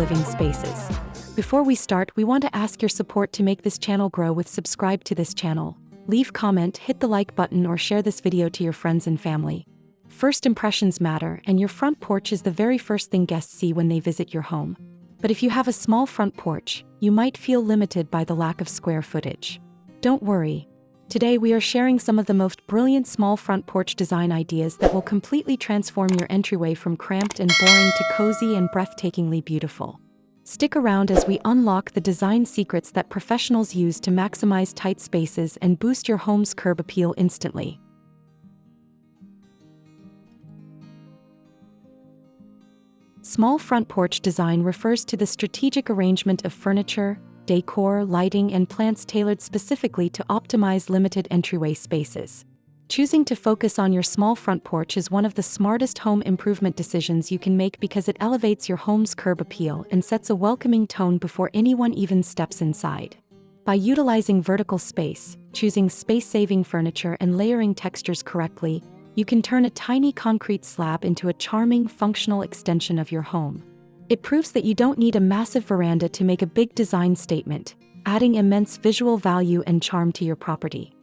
living spaces. Before we start, we want to ask your support to make this channel grow with subscribe to this channel. Leave comment, hit the like button or share this video to your friends and family. First impressions matter, and your front porch is the very first thing guests see when they visit your home. But if you have a small front porch, you might feel limited by the lack of square footage. Don't worry. Today we are sharing some of the most brilliant small front porch design ideas that will completely transform your entryway from cramped and boring to cozy and breathtakingly beautiful. Stick around as we unlock the design secrets that professionals use to maximize tight spaces and boost your home's curb appeal instantly. Small front porch design refers to the strategic arrangement of furniture, decor, lighting, and plants tailored specifically to optimize limited entryway spaces. Choosing to focus on your small front porch is one of the smartest home improvement decisions you can make because it elevates your home's curb appeal and sets a welcoming tone before anyone even steps inside. By utilizing vertical space, choosing space-saving furniture, and layering textures correctly, you can turn a tiny concrete slab into a charming, functional extension of your home. It proves that you don't need a massive veranda to make a big design statement, adding immense visual value and charm to your property.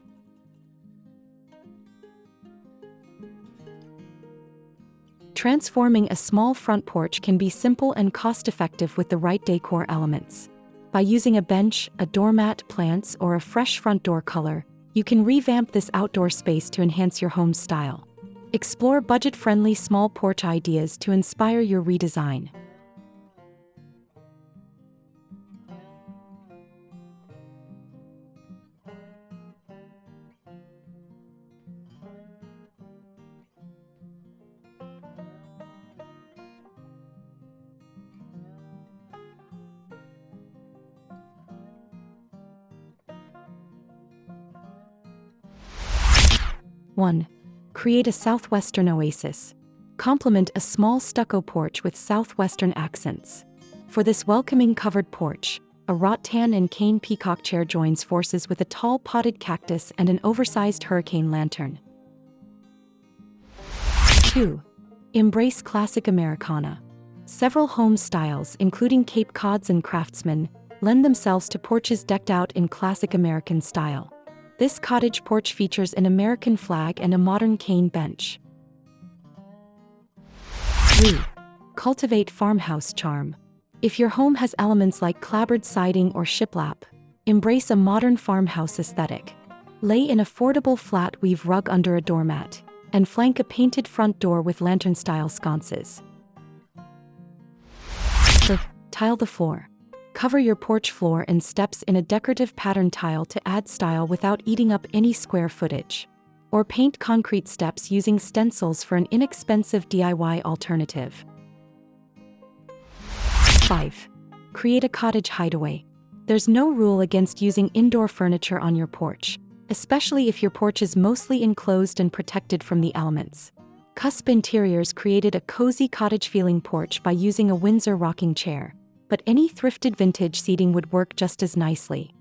Transforming a small front porch can be simple and cost-effective with the right decor elements. By using a bench, a doormat, plants, or a fresh front door color, you can revamp this outdoor space to enhance your home's style. Explore budget-friendly small porch ideas to inspire your redesign. One. Create a southwestern oasis. Complement a small stucco porch with southwestern accents. For this welcoming covered porch, a rattan and cane peacock chair joins forces with a tall potted cactus and an oversized hurricane lantern. 2. Embrace classic Americana. Several home styles, including Cape Cods and Craftsman, lend themselves to porches decked out in classic American style. This cottage porch features an American flag and a modern cane bench. 3. Cultivate farmhouse charm. If your home has elements like clapboard siding or shiplap, embrace a modern farmhouse aesthetic. Lay an affordable flat weave rug under a doormat, and flank a painted front door with lantern-style sconces. 4. Tile the floor. Cover your porch floor and steps in a decorative pattern tile to add style without eating up any square footage. Or paint concrete steps using stencils for an inexpensive DIY alternative. 5. Create a cottage hideaway. There's no rule against using indoor furniture on your porch, especially if your porch is mostly enclosed and protected from the elements. Cusp Interiors created a cozy cottage-feeling porch by using a Windsor rocking chair, but any thrifted vintage seating would work just as nicely.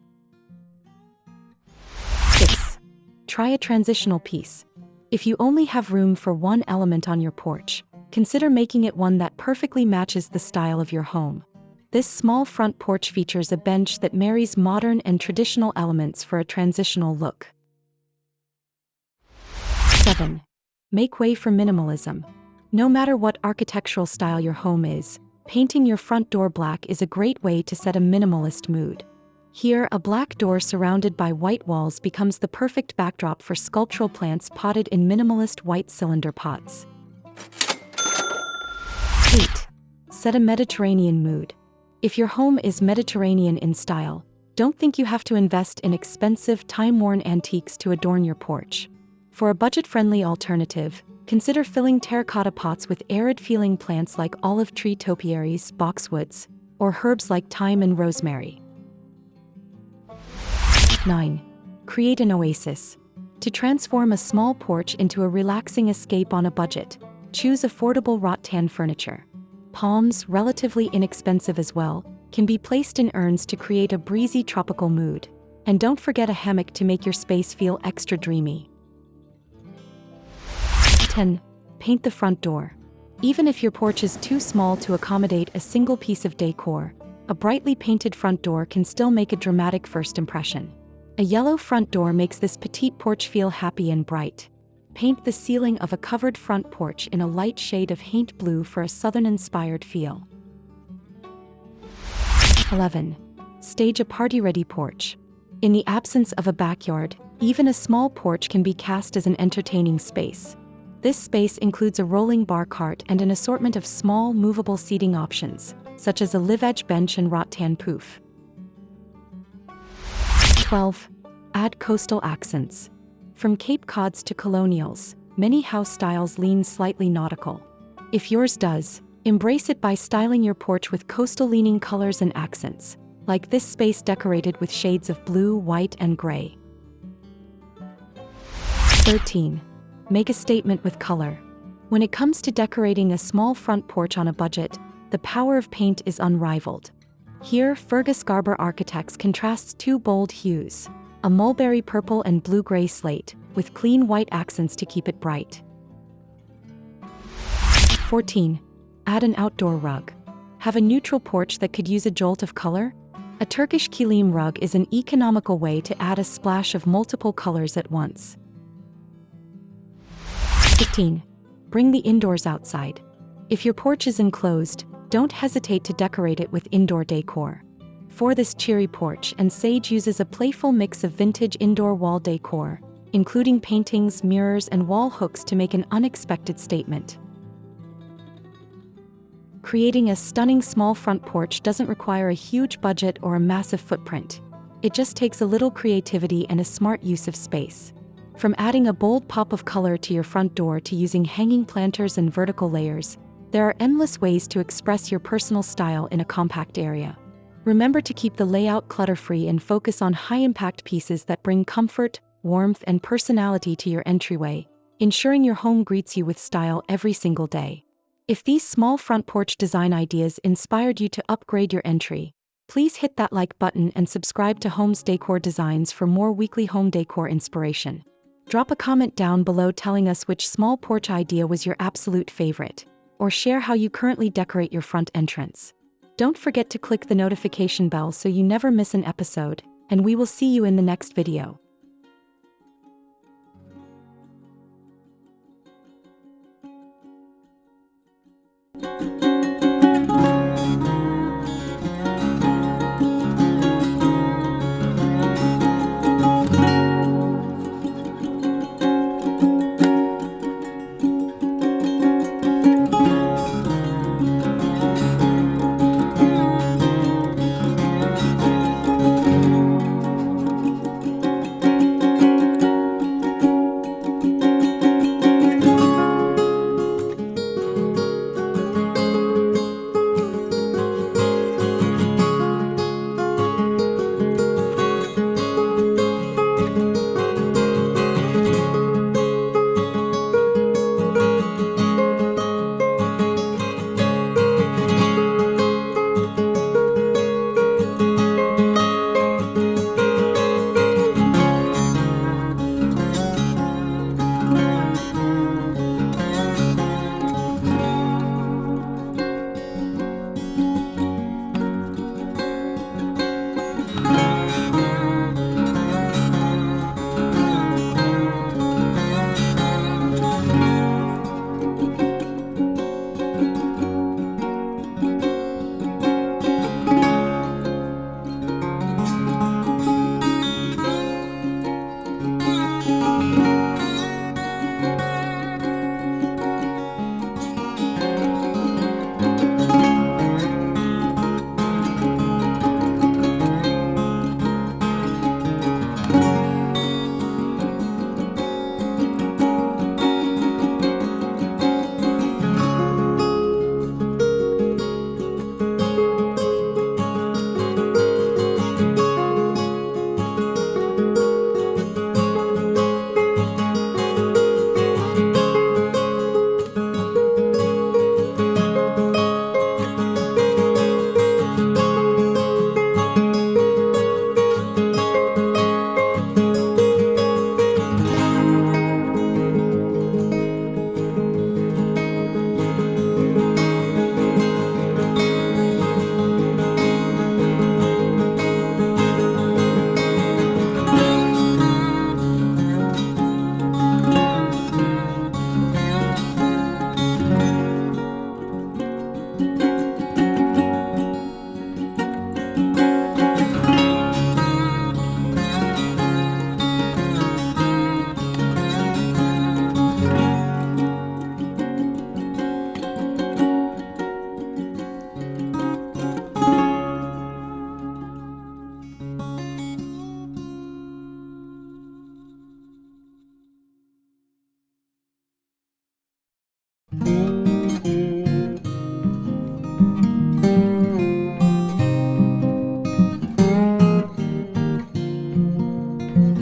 6. Try a transitional piece. If you only have room for one element on your porch, consider making it one that perfectly matches the style of your home. This small front porch features a bench that marries modern and traditional elements for a transitional look. 7. Make way for minimalism. No matter what architectural style your home is, painting your front door black is a great way to set a minimalist mood. Here, a black door surrounded by white walls becomes the perfect backdrop for sculptural plants potted in minimalist white cylinder pots. 8. Set a Mediterranean mood. If your home is Mediterranean in style, don't think you have to invest in expensive, time-worn antiques to adorn your porch. For a budget-friendly alternative, consider filling terracotta pots with arid-feeling plants like olive tree topiaries, boxwoods, or herbs like thyme and rosemary. 9. Create an oasis. To transform a small porch into a relaxing escape on a budget, choose affordable rattan furniture. Palms, relatively inexpensive as well, can be placed in urns to create a breezy tropical mood. And don't forget a hammock to make your space feel extra dreamy. 10. Paint the front door. Even if your porch is too small to accommodate a single piece of decor, a brightly painted front door can still make a dramatic first impression. A yellow front door makes this petite porch feel happy and bright. Paint the ceiling of a covered front porch in a light shade of haint blue for a southern-inspired feel. 11. Stage a party-ready porch. In the absence of a backyard, even a small porch can be cast as an entertaining space. This space includes a rolling bar cart and an assortment of small, movable seating options, such as a live-edge bench and rattan poof. 12. Add coastal accents. From Cape Cods to colonials, many house styles lean slightly nautical. If yours does, embrace it by styling your porch with coastal-leaning colors and accents, like this space decorated with shades of blue, white, and gray. 13. Make a statement with color. When it comes to decorating a small front porch on a budget, the power of paint is unrivaled. Here, Fergus Garber Architects contrasts two bold hues, a mulberry purple and blue-gray slate, with clean white accents to keep it bright. 14. Add an outdoor rug. Have a neutral porch that could use a jolt of color? A Turkish kilim rug is an economical way to add a splash of multiple colors at once. 15. Bring the indoors outside. If your porch is enclosed, don't hesitate to decorate it with indoor decor. For this cheery porch, and Sage uses a playful mix of vintage indoor wall decor, including paintings, mirrors, and wall hooks to make an unexpected statement. Creating a stunning small front porch doesn't require a huge budget or a massive footprint. It just takes a little creativity and a smart use of space. From adding a bold pop of color to your front door to using hanging planters and vertical layers, there are endless ways to express your personal style in a compact area. Remember to keep the layout clutter-free and focus on high-impact pieces that bring comfort, warmth, and personality to your entryway, ensuring your home greets you with style every single day. If these small front porch design ideas inspired you to upgrade your entry, please hit that like button and subscribe to Home's Decor Designs for more weekly home decor inspiration. Drop a comment down below telling us which small porch idea was your absolute favorite, or share how you currently decorate your front entrance. Don't forget to click the notification bell so you never miss an episode, and we will see you in the next video.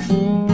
life.